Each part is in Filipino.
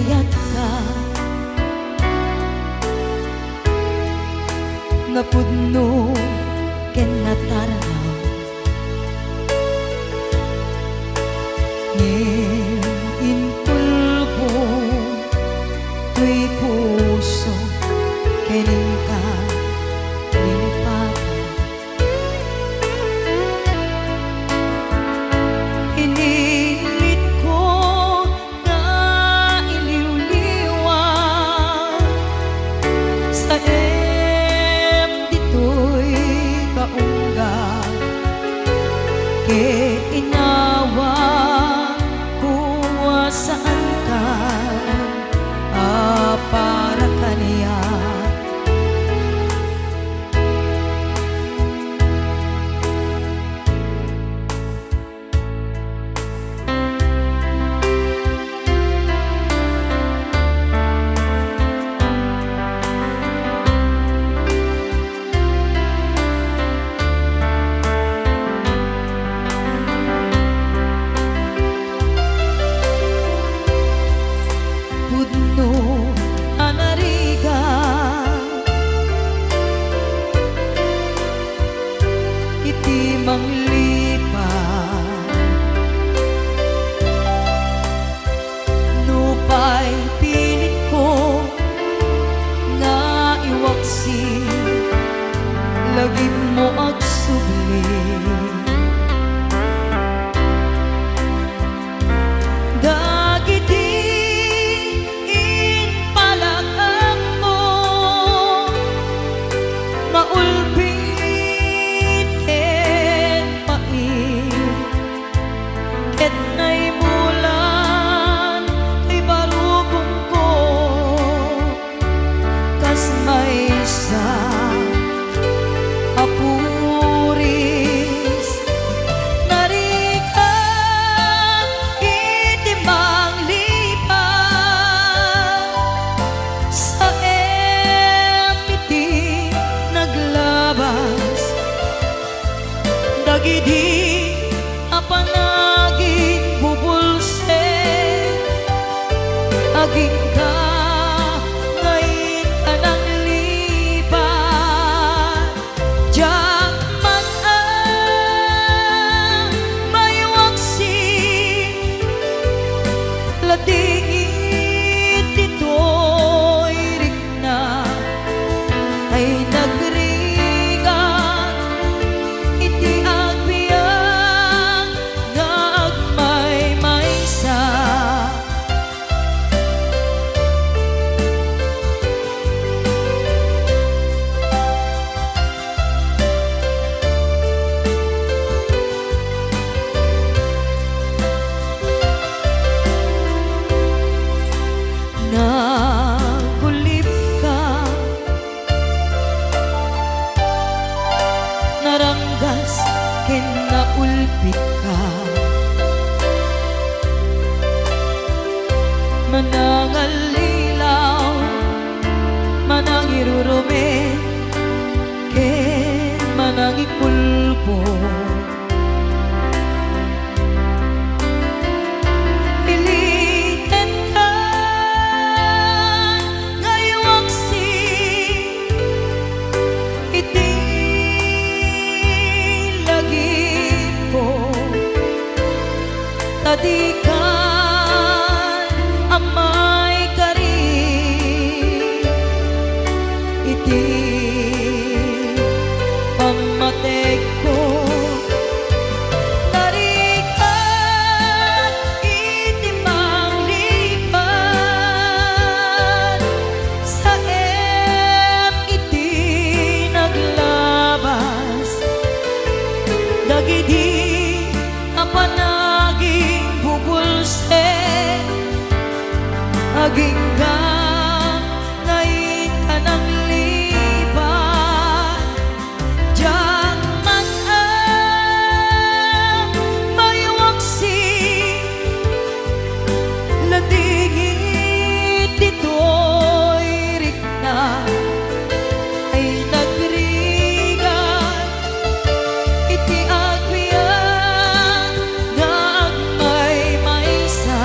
payat ka napudno ken nataranaw ngem intulbo tuy puso kening ka nilipatan inilit ko na iliw-liwan sa dito'y kaungga ke inawa kuwa saan ka para kaniya pudno anariga iti manglipat nupay pilit ko nga iwaksi lagi mo agsubli apuris narikan itimang lipat sa iti naglabas dagidi apanagin bubulse aging ka tingit dito'y rikna ay nagrigat iti agbiag nga agmay-maysa nagulip ka naranggas ken naulpit ka manangalilaw manangirurume ken manangikulpo tadikan amay kari iti pamatek ko narikan iti manglipat sa iti naglabas dagidi apanaging bubulse aging ka ngayon ka ng lipat diyan man ang maywaksi latingit dito'y rikna ay nagrigat iti agbiag nga agmay-maysa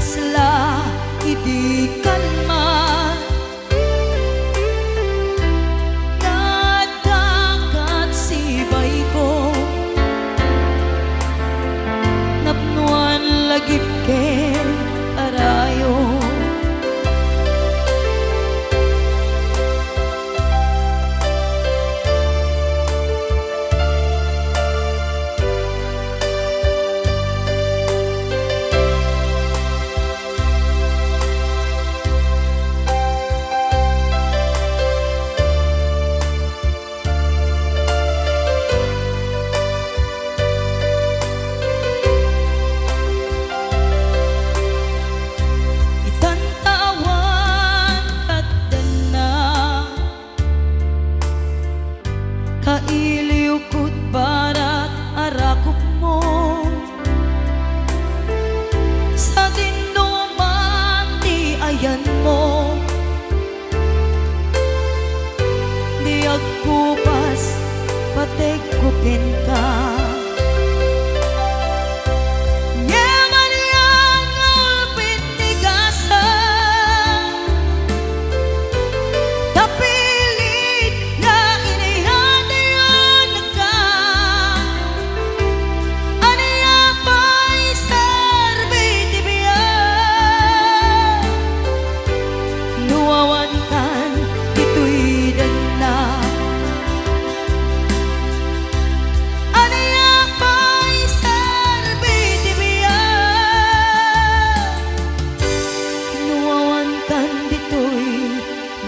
kasla idikan man nadakat sibay ko napnuan lagip ken karayo kailiw kud barat arakop mo sa dinduman di ayan mo di agkupas patek kuken ka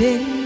then